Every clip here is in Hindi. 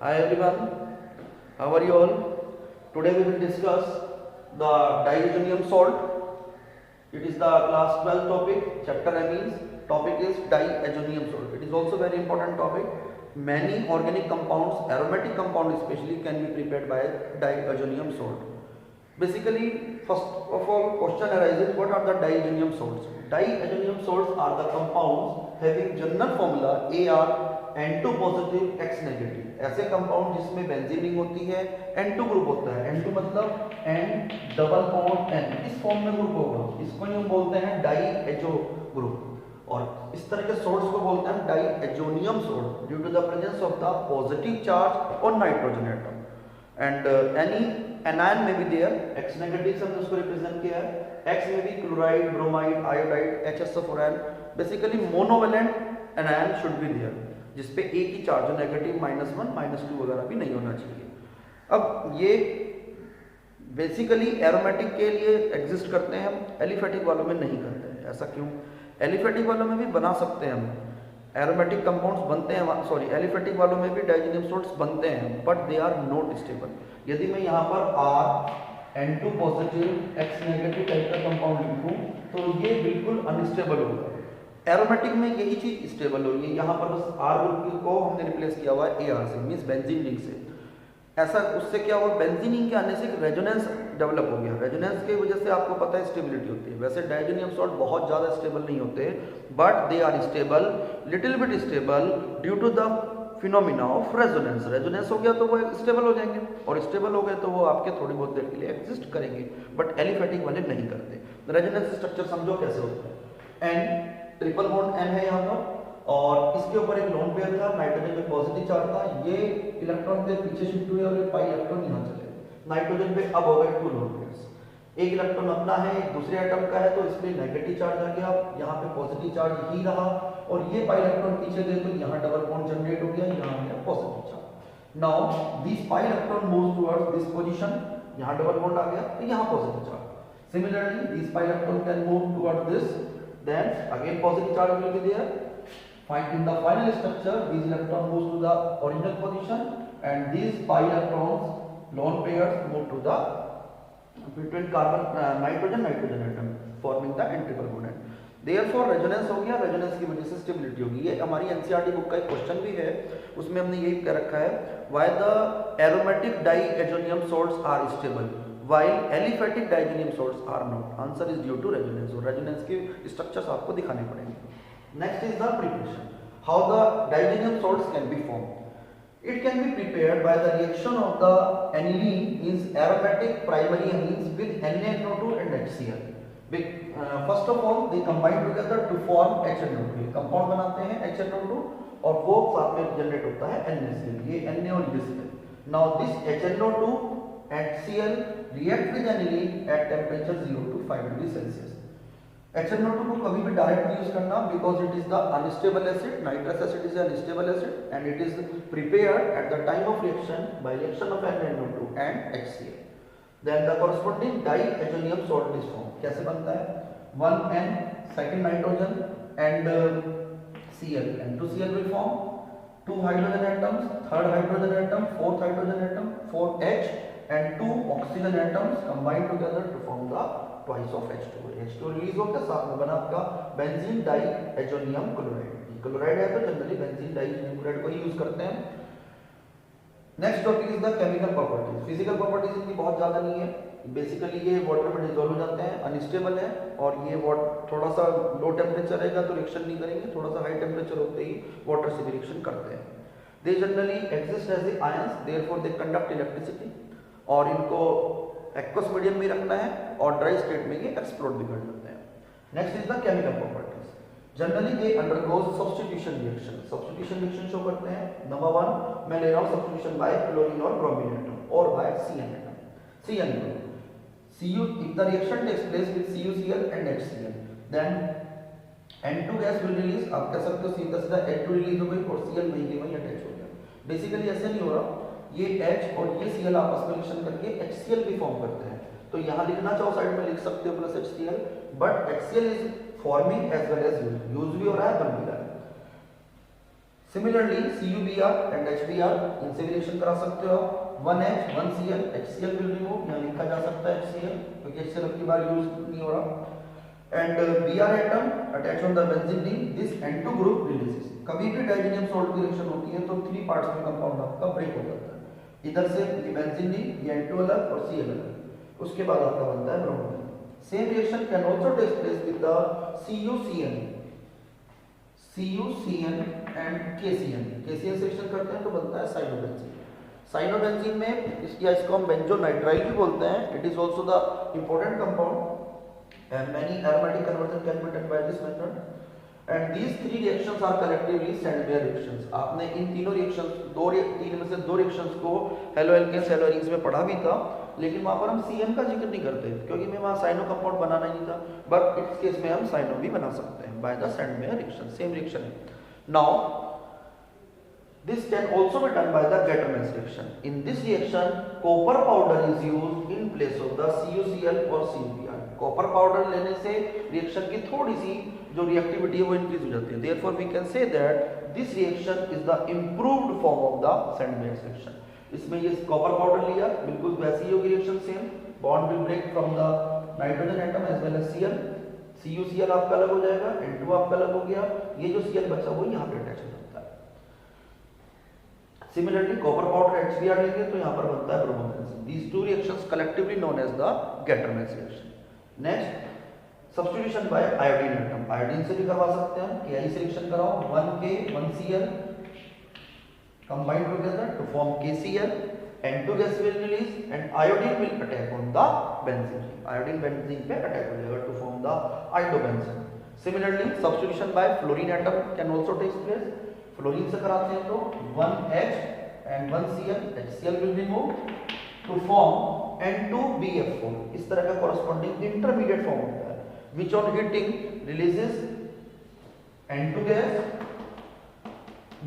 Hi everyone, how are you all? Today we will discuss the diazonium salt. It is the class 12 topic, chapter amines. Topic is diazonium salt. It is also very important topic. Many organic compounds, aromatic compounds especially, can be prepared by diazonium salt. Basically, first of all, question arises: what are the diazonium salts? Diazonium salts are the compounds having general formula Ar N2 positive X negative. ऐसे कंपाउंड जिसमें बेंजीन रिंग होती है, N2 ग्रुप होता है। N2 मतलब N डबल बॉन्ड N, इस फॉर्म में ग्रुप होगा, इसको हम बोलते हैं डाईएजो ग्रुप। और इस तरह के सोल्ट्स को बोलते हैं diazonium salt due to the presence of the positive charge on nitrogen atom and any anion में भी देयर। X नेगेटिव से हमने उसको रिप्रेजेंट किया है। X में भी chloride, bromide, iodide, HSO4n, basically monovalent anion should be there, जिसपे एक ही चार्ज हो, नेगेटिव -1 -2 वगैरह भी नहीं होना चाहिए। अब ये बेसिकली एरोमेटिक के लिए एग्जिस्ट करते हैं, हम एलिफेटिक वालों में नहीं करते हैं। ऐसा क्यों? एलिफेटिक वालों में भी बना सकते हैं हम, एरोमेटिक कंपाउंड्स बनते हैं, सॉरी एलिफेटिक वालों में भी डाइजेनियम सॉल्ट्स बनते हैं, but they are not stable. यदि मैं यहाँ पर N2 positive X negative type का कंपाउंड लिखूं तो ये बिल्कुल अनस्टेबल होगा। एरोमेटिक में यही चीज स्टेबल होगी। यहाँ पर बस R ग्रुप को हमने रिप्लेस किया हुआ है AR से, मींस बेंजीन रिंग से। ऐसा उससे क्या हुआ, बेंजीन रिंग के आने से रेजोनेंस डेवलप हो गया। रेजोनेंस की वजह से आपको पता है स्टेबिलिटी होती है। वैसे डाइजेनियम सॉल्ट बहुत ज़्यादा स्टेबल नहीं होते, but they are stable, little bit stable due to the phenomena of resonance. Resonance हो गया तो वो स्टेबल हो जाएंगे, और स्टेबल हो गए तो वो आपके थोड़ी बहुत देर के लिए एग्जिस्ट करेंगे, बट एलिफेटिक वाले नहीं करते। रेजोनेंस स्ट्रक्चर समझो कैसे होता है। N ट्रिपल बॉन्ड N है यहाँ पर, और इसके ऊपर एक लोन पेयर था, नाइट्रोजन में पॉजिटिव चार्ज था, ये इलेक्ट्रॉन के पीछे शिफ्ट हुए और ये पाई इलेक्ट्रॉन यहाँ चले। नाइट्रोजन पे अब हो गए 2 लोन पेयर्स, एक इलेक्ट्रॉन अपना है, एक दूसरे एटम का है, तो इसमें नेगेटिव चार्ज आ गया, यहाँ पे पॉजिटिव चार्ज ही रहा, और ये पाई इलेक्ट्रॉन पीछे गए तो यहाँ डबल बॉन्ड जनरेट हो गया, यहाँ है positive charge. Now this pi electron moves towards this position, यहाँ डबल बॉन्ड आ गया तो यहाँ positive charge. Similarly this pi electron can move towards this, then again positive charge will be there. Find in the final structure, these electrons moves to the original position, and these pi electrons lone pairs move to the between carbon nitrogen atom, forming the n triple bond. Therefore resonance हो गया, resonance की वजह से stability होगी। ये हमारी NCERT बुक का एक क्वेश्चन भी है, उसमें हमने यही कह रखा है, why the aromatic diazonium salts are stable while aliphatic diazonium salts are not? Answer is due to resonance, और resonance के structures आपको दिखाने पड़ेंगे। Next is the preparation. How the diazonium salts can be formed? It can be prepared by the reaction of the aniline, means aromatic primary amines, with NaNO2 and HCl. First of all, they combine together to form HNO2. Compound बनाते हैं HNO2, और वो साथ में जनरेट होता है NaCl। ये Na और UCl. Now this HNO2 and Cl react with aniline at temperature 0 to 5 degree Celsius. HNO2 को कभी भी डायरेक्ट यूज करना, because it is the unstable acid. Nitrous acid is an unstable acid and it is prepared at the time of reaction by reaction of NaNO2 and HCl. Then the corresponding diazonium salt is formed. कैसे बनता है? 1N second nitrogen and Cl, N2Cl will form 2 hydrogen atoms, third hydrogen atom, fourth hydrogen atom, 4H and 2 oxygen atoms combine together to form the twice of H2. H2 release होकर साथ में बना आपका बेंजीन डाइएजोनियम क्लोराइड। क्लोराइड है तो जनरली बेंजीन डाइएजोनियम क्लोराइड को ही यूज करते हैं। Next topic is the chemical properties. Physical properties इनकी बहुत ज्यादा नहीं है, बेसिकली ये वाटर में डिसॉल्व हो जाते हैं, अनस्टेबल है, और ये थोड़ा सा लो टेम्परेचर रहेगा तो रिएक्शन नहीं करेंगे, थोड़ा सा हाई टेम्परेचर होते ही वाटर से भी रिएक्शन करते हैं। They generally exist as a ions, therefore they conduct electricity, और इनको एक्वस मीडियम में रखना है, और ड्राई स्टेट में ये एक्सप्लोड भी कर जाते हैं। Next is the chemical properties. Generally they undergoes substitution reaction. Substitution reaction show करते हैं। नंबर 1 मैं ले रहा हूं सब्स्टिट्यूशन बाय क्लोरीन और ब्रोमीन एटम, और by CN atom, CN group. Cu, if the reaction takes place with CuCl and HCl, then N2 gas will release। आप कह सकते हो सीधा सीधा N2 रिलीज हो गई और Cl वहीं के वहीं अटैच हो गया। बेसिकली ऐसे नहीं हो रहा, ये H और ये Cl आपस में रिएक्शन करके HCl भी फॉर्म करते हैं। तो यहाँ लिखना चाहो साइड में लिख सकते हो plus HCl, but HCl is forming as well as use भी हो रहा है, बन भी रहा है। सिमिलरली CuBr एंड HBr इनसे भी रिएक्शन करा सकते हो। 1H 1Cl HCl will remove, यहाँ लिखा जा सकता है HCl क्योंकि HCl अब की बार यूज नहीं हो रहा। And Br atom attach on the benzene ring, this N2 group releases. कभी भी डाइजेनियम सॉल्ट की रिएक्शन होती है तो 3 पार्ट्स में कंपाउंड आपका ब्रेक हो जाता है। इधर से ये बेंजीन रिंग, ये N2 अलग और C अलग, उसके बाद आपका बनता है bromine. Same reaction can also take place with the CuCN and KCN से रिएक्शन करते हैं तो बनता है साइनोबेंजीन। साइनोबेंजीन में इसको हम बेंजोनाइट्राइल भी बोलते हैं। It is also the important compound and many aromatic conversion can be done by this method, and these three reactions are collectively Sandmeyer reactions। आपने इन तीनों रिएक्शंस तीन में से दो रिएक्शंस को हेलो एल्केन्स हेलो एरीन्स में पढ़ा भी था, लेकिन वहां पर हम CN का जिक्र नहीं करते क्योंकि मैं वहां साइनो कंपाउंड बनाना ही नहीं था, बट इस केस में हम साइनो भी बना सकते हैं by the Sandmeyer reaction। Same reaction है। Now this can also be done by the Gattermann's reaction। in this reaction copper powder is used in place of the CuCl or CuBr। Copper powder लेने से रिएक्शन की थोड़ी सी जो रिएक्टिविटी है वो इंक्रीज हो जाती है। Therefore we can say that this reaction is the improved form of the Sandmeyer reaction. इसमें ये कॉपर पाउडर लिया, बिल्कुल वैसी ही होगी reaction same. Bond will break from the nitrogen atom as well as Cl। CuCl आपका अलग हो जाएगा, N2 आपका अलग हो गया, ये जो Cl बचा वो यहाँ पे अटैच हो जाता है। सिमिलरली कॉपर पाउडर HBr लेंगे तो यहाँ पर बनता है bromobenzene. These two reactions collectively known as the Gattermann's reaction. Next substitution by iodine atom. Iodine से भी करवा सकते हैं, Ki से रिएक्शन कराओ, 1K 1Cl combined together to form KCl, N2 gas will release and iodine will attack on the benzene। iodine benzene पे अटैक हो जाएगा to form the iodobenzene। Similarly substitution by fluorine atom can also take place। Fluorine से कराते हैं तो 1H and 1Cl HCl will remove to form N2BF4। इस तरह का corresponding intermediate form होता है which on heating releases N2 gas,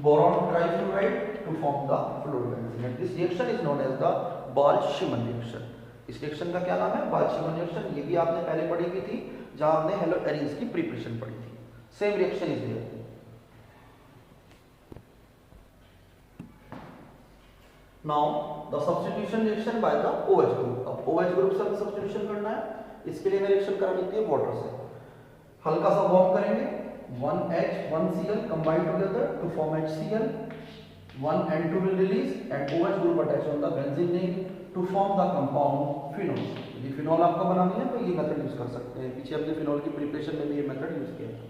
boron trifluoride to form the fluorobenzene। and this reaction is known as the Balch-Schumann reaction। इस रिएक्शन का क्या नाम है? Balch-Schumann reaction। ये भी आपने पहले पढ़ी हुई थी जहां हमने हेलो एरीन्स की प्रिपरेशन पढ़ी थी। Same reaction is there. Now the substitution reaction by the OH group। अब OH group से हमें substitution करना है, इसके लिए हमें रिएक्शन करानी होती है वाटर से। हल्का सा वार्म करेंगे, 1H 1Cl combine together to form HCl, 1 N2 will release and OH group attach on the benzene ring to form the compound phenol। यदि फिनॉल आपको बनानी है तो ये मेथड यूज कर सकते हैं, पीछे हमने फिनॉल की प्रिपरेशन में भी ये मेथड यूज किया था।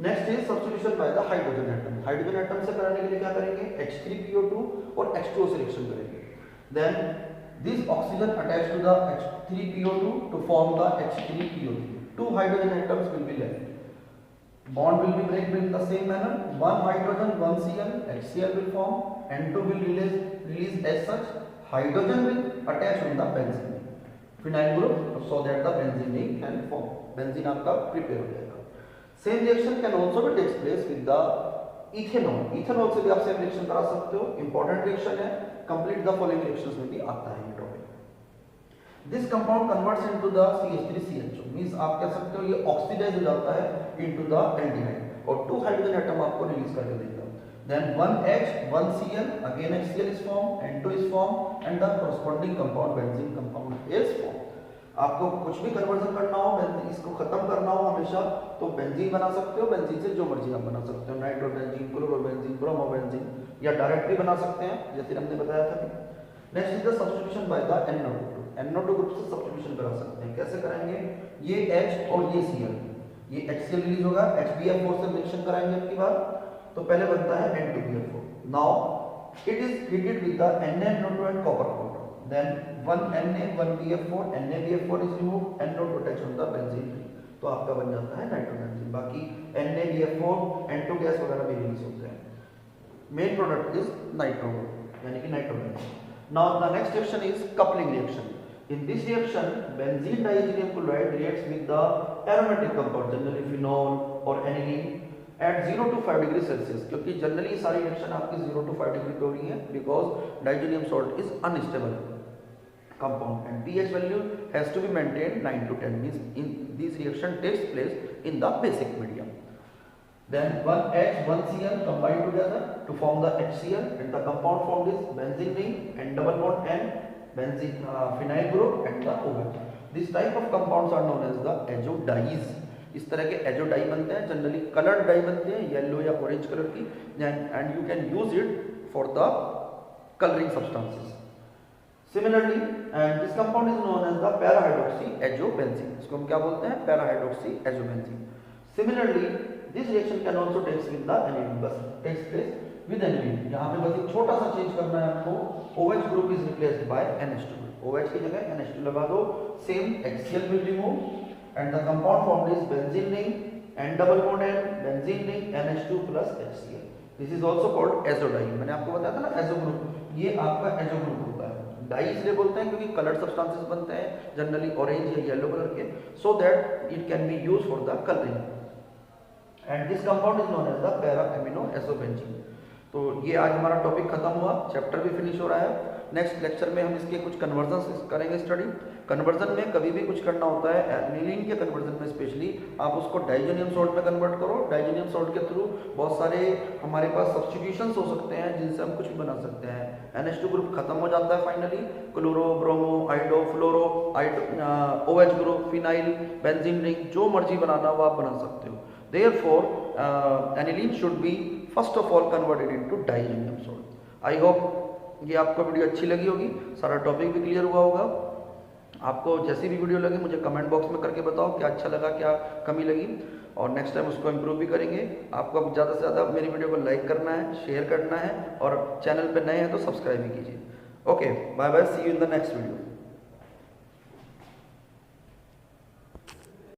Next is substitution by the hydrogen atom. Hydrogen atom से कराने के लिए क्या करेंगे? H3PO2 और H2O से रिएक्शन करेंगे। Then this oxygen attach to the H3PO2 to form the H3PO3। Two hydrogen atoms will be left. Bond will be break in the same manner। one hydrogen 1 Cl HCl will form, N2 will release as such, hydrogen will attach on the benzene phenyl group so that the benzene ring can form। Benzene आपका प्रिपेयर हो जाएगा। Same reaction can also be takes place with the ethanol. Ethanol से भी आप सेम रिएक्शन करा सकते हो, इंपॉर्टेंट रिएक्शन है, कंप्लीट द फॉलोइंग रिएक्शंस में भी आता है ये topic. This compound converts into the CH3CHO, means आप कह सकते हो ये ऑक्सीडाइज हो जाता है इनटू द एल्डिहाइड और 2 हाइड्रोजन एटम आपको रिलीज करके देगा। Then 1H 1Cl again HCl is formed, N2 is formed and the corresponding compound benzene compound is formed। आपको कुछ भी कन्वर्जन करना हो, इसको खत्म करना हो हमेशा, तो बेंजीन बना सकते हो। बेंजीन से जो मर्जी आप बना सकते हो, नाइट्रोबेंजीन, क्लोरोबेंजीन, ब्रोमोबेंजीन, या डायरेक्ट भी बना सकते हैं जैसे हमने बताया था। Next is the substitution by the NO2 group. NO2 group से सब्स्टिट्यूशन करा सकते हैं। कैसे कराएंगे? ये H और ये Cl, ये HCl रिलीज होगा, HBr4 से रिएक्शन कराएंगे आपकी बार, तो पहले बनता है N2BF4। Now it is heated with the NaNO2 and copper powder. Then 1 Na 1 BF4, NaBF4 is removed, NO2 attach on the benzene ring, तो आपका बन जाता है नाइट्रोबेंजीन। बाकी NaBF4 N2 गैस वगैरह भी रिलीज होते हैं। मेन प्रोडक्ट इज नाइट्रो यानी कि nitrobenzene. Now the next reaction is coupling reaction. In this reaction benzene diazonium chloride reacts with the aromatic compound generally phenol और aniline at 0 to 5 degree Celsius, क्योंकि जनरली सारी रिएक्शन आपकी 0 to 5 डिग्री पे हो रही है because diazonium salt is unstable compound and pH value has to be maintained 9 to 10, means in this reaction takes place in the basic medium। then one H, one Cl combine together to form the HCl, and the compound formed is benzene ring and double bond N, benzene phenyl group and the OH. This type of compounds are known as the azodyes. इस तरह के एजो डाई बनते हैं, जनरली कलर्ड डाई बनते हैं येलो या ऑरेंज कलर की, and you can use it for the coloring substances. Similarly, and this compound is known as the para-hydroxy-azobenzene. इसको हम क्या बोलते हैं? para-hydroxy-azobenzene. Similarly, this reaction can also takes with the aniline. बस takes place with aniline. यहाँ पे बस एक छोटा सा चेंज करना है आपको. OH group is replaced by NH2 group. OH की जगह NH2 लगा दो. Same HCl will remove, and the compound formed is benzene ring and double bond N, benzene ring NH2 plus HCl. This is also called azodie. मैंने आपको बताया था ना एजो ग्रुप, ये आपका एजो ग्रुप होता है. डाई इसलिए बोलते हैं क्योंकि कलर्ड सब्सटेंसेस बनते हैं जनरली ऑरेंज या येलो कलर के, so that it can be use for the colouring. And this compound is known as the para amino azobenzene. तो ये आज हमारा टॉपिक खत्म हुआ, चैप्टर भी फिनिश हो रहा है. नेक्स्ट लेक्चर में हम इसके कुछ कन्वर्जन करेंगे स्टडी. कन्वर्जन में कभी भी कुछ करना होता है, एनिलीन के कन्वर्जन में स्पेशली आप उसको डाइजेनियम सॉल्ट में कन्वर्ट करो. डाइजेनियम सॉल्ट के थ्रू बहुत सारे हमारे पास सब्स्टिट्यूशंस हो सकते हैं जिनसे हम कुछ भी बना सकते हैं. NH2 ग्रुप खत्म हो जाता है फाइनली, क्लोरो, ब्रोमो, आइडो, फ्लोरो, OH group, phenyl, benzene ring, जो मर्जी बनाना वो आप बना सकते हो. Therefore, aniline should be first of all converted into diazoनियम salt. I hope ये आपको वीडियो अच्छी लगी होगी, सारा टॉपिक भी क्लियर हुआ होगा. आपको जैसी भी वीडियो लगे मुझे कमेंट बॉक्स में करके बताओ क्या अच्छा लगा, क्या कमी लगी, और नेक्स्ट टाइम उसको इम्प्रूव भी करेंगे. आपको अब ज़्यादा से ज़्यादा मेरी वीडियो को लाइक करना है, शेयर करना है, और चैनल पे नए हैं तो सब्सक्राइब भी कीजिए. Okay, bye bye, see you in the next video.